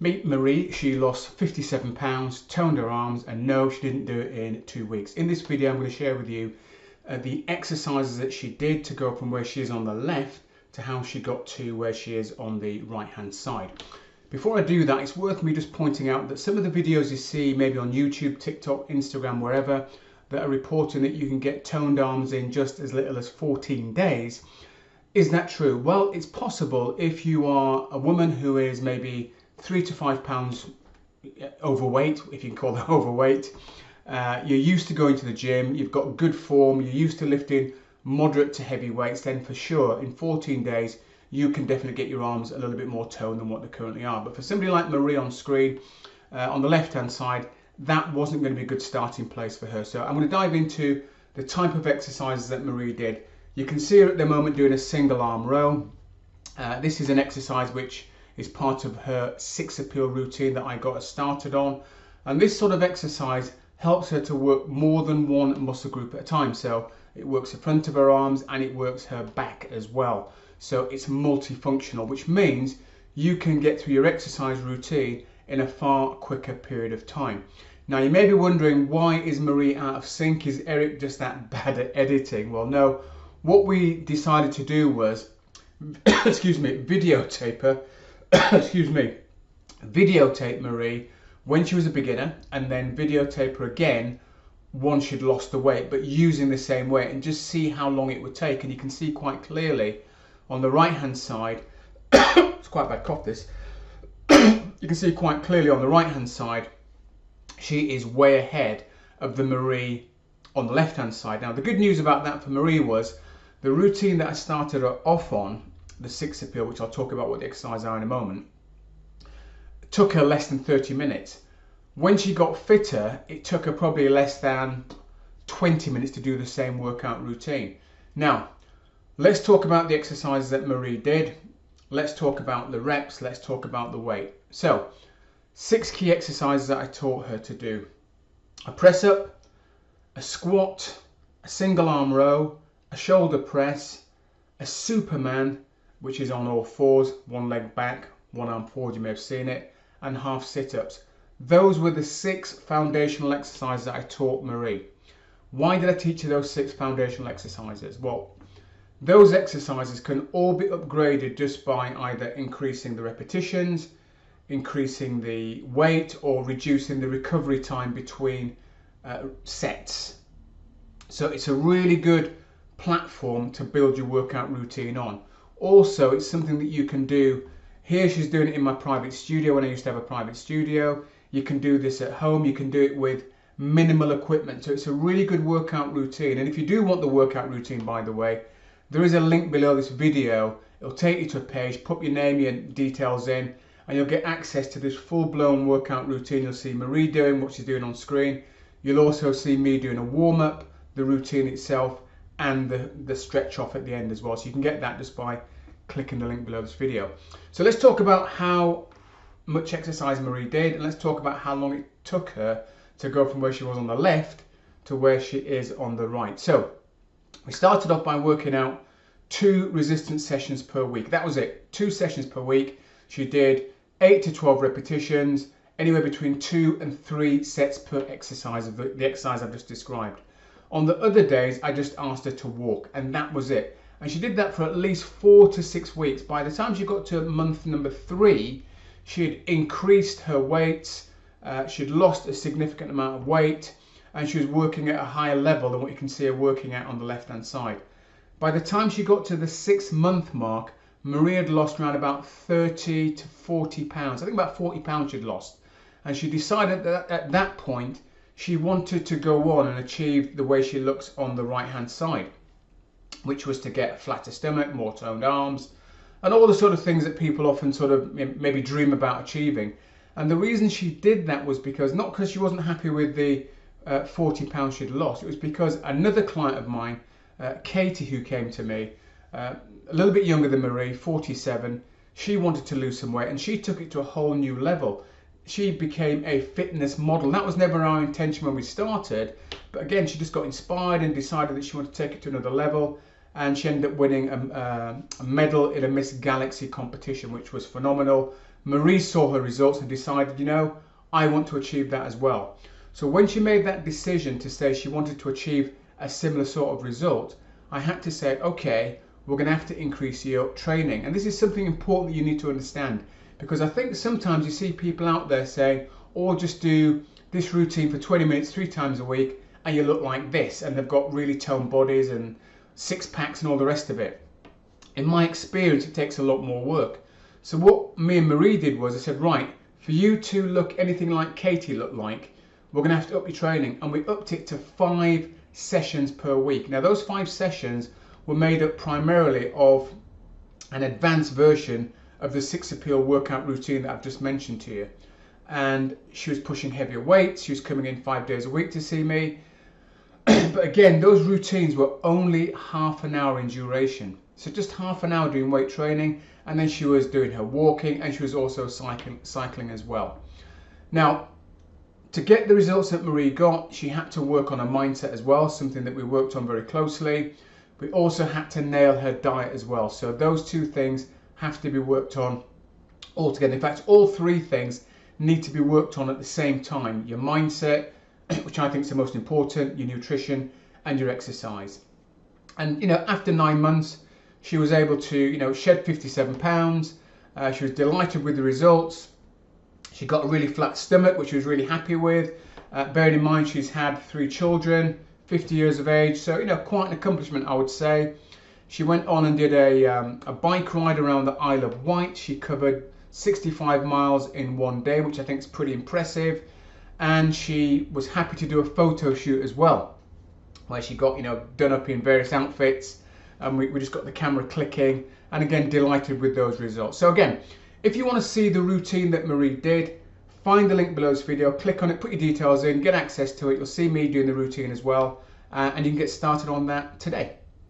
Meet Marie. She lost 57 pounds, toned her arms, and no, she didn't do it in 2 weeks. In this video, I'm going to share with you the exercises that she did to go from where she is on the left to how she got to where she is on the right hand side. Before I do that, it's worth me just pointing out that some of the videos you see maybe on YouTube, TikTok, Instagram, wherever, that are reporting that you can get toned arms in just as little as 14 days. Is that true? Well, it's possible if you are a woman who is maybe 3 to 5 pounds overweight, if you can call that overweight. You're used to going to the gym, you've got good form, you're used to lifting moderate to heavy weights, then for sure in 14 days you can definitely get your arms a little bit more toned than what they currently are. But for somebody like Marie on screen, on the left hand side, that wasn't going to be a good starting place for her. So I'm going to dive into the type of exercises that Marie did. You can see her at the moment doing a single arm row. This is an exercise which is part of her 6 appeal routine that I got her started on. And this sort of exercise helps her to work more than one muscle group at a time. So it works the front of her arms and it works her back as well. So it's multifunctional, which means you can get through your exercise routine in a far quicker period of time. Now you may be wondering, why is Marie out of sync? Is Eric just that bad at editing? Well, no. What we decided to do was, videotape her, videotape Marie when she was a beginner, and then videotape her again once she'd lost the weight, but using the same weight, and just see how long it would take. And you can see quite clearly on the right hand side, it's quite a bad cough this, you can see quite clearly on the right hand side, she is way ahead of the Marie on the left hand side. Now the good news about that for Marie was the routine that I started her off on, the 6 appeal, which I'll talk about what the exercises are in a moment, took her less than 30 minutes. When she got fitter, it took her probably less than 20 minutes to do the same workout routine. Now, let's talk about the exercises that Marie did. Let's talk about the reps. Let's talk about the weight. So, 6 key exercises that I taught her to do: a press up, a squat, a single arm row, a shoulder press, a Superman, which is on all fours, one leg back, one arm forward, you may have seen it, and half sit-ups. Those were the 6 foundational exercises that I taught Marie. Why did I teach her those 6 foundational exercises? Well, those exercises can all be upgraded just by either increasing the repetitions, increasing the weight, or reducing the recovery time between sets. So it's a really good platform to build your workout routine on. Also, it's something that you can do. Here she's doing it in my private studio when I used to have a private studio. You can do this at home. You can do it with minimal equipment. So it's a really good workout routine. And if you do want the workout routine, by the way, there is a link below this video. It'll take you to a page, put your name, your details in, and you'll get access to this full-blown workout routine. You'll see Marie doing what she's doing on screen. You'll also see me doing a warm-up, the routine itself, and the stretch off at the end as well. So you can get that just by clicking the link below this video. So let's talk about how much exercise Marie did, and let's talk about how long it took her to go from where she was on the left to where she is on the right. So we started off by working out 2 resistance sessions per week. That was it, 2 sessions per week. She did 8 to 12 repetitions, anywhere between 2 and 3 sets per exercise of the exercise I've just described. On the other days, I just asked her to walk, and that was it. And she did that for at least 4 to 6 weeks. By the time she got to month number 3, she had increased her weights, she'd lost a significant amount of weight, and she was working at a higher level than what you can see her working at on the left-hand side. By the time she got to the 6-month mark, Marie had lost around about 30 to 40 pounds. I think about 40 pounds she'd lost. And she decided that at that point, she wanted to go on and achieve the way she looks on the right-hand side, which was to get a flatter stomach, more toned arms, and all the sort of things that people often sort of maybe dream about achieving. And the reason she did that was because, not because she wasn't happy with the 40 pounds she'd lost, it was because another client of mine, Katie, who came to me, a little bit younger than Marie, 47, she wanted to lose some weight, and she took it to a whole new level. She became a fitness model. That was never our intention when we started, but again, she just got inspired and decided that she wanted to take it to another level, and she ended up winning a medal in a Miss Galaxy competition, which was phenomenal. Marie saw her results and decided, you know, I want to achieve that as well. So when she made that decision to say she wanted to achieve a similar sort of result, I had to say, okay, we're going to have to increase your training. And this is something important that you need to understand, because I think sometimes you see people out there saying, oh, just do this routine for 20 minutes 3 times a week and you look like this, and they've got really toned bodies and 6 packs and all the rest of it. In my experience, it takes a lot more work. So what me and Marie did was I said, right, for you to look anything like Katie looked like, we're going to have to up your training. And we upped it to 5 sessions per week. Now those 5 sessions were made up primarily of an advanced version of the 6 appeal workout routine that I've just mentioned to you. And she was pushing heavier weights. She was coming in 5 days a week to see me. But again, those routines were only half an hour in duration. So just half an hour doing weight training, and then she was doing her walking, and she was also cycling as well. Now, to get the results that Marie got, she had to work on her mindset as well, something that we worked on very closely. We also had to nail her diet as well. So those 2 things have to be worked on all together. In fact, all 3 things need to be worked on at the same time. Your mindset, which I think is the most important, your nutrition, and your exercise. And, you know, after 9 months, she was able to, you know, shed 57 pounds. She was delighted with the results. She got a really flat stomach, which she was really happy with. Bearing in mind, she's had 3 children, 50 years of age. So, you know, quite an accomplishment, I would say. She went on and did a bike ride around the Isle of Wight. She covered 65 miles in 1 day, which I think is pretty impressive. And she was happy to do a photo shoot as well, where she got, you know, done up in various outfits, and we just got the camera clicking, and again, delighted with those results. So again, if you want to see the routine that Marie did, find the link below this video, click on it, put your details in, get access to it. You'll see me doing the routine as well, and you can get started on that today.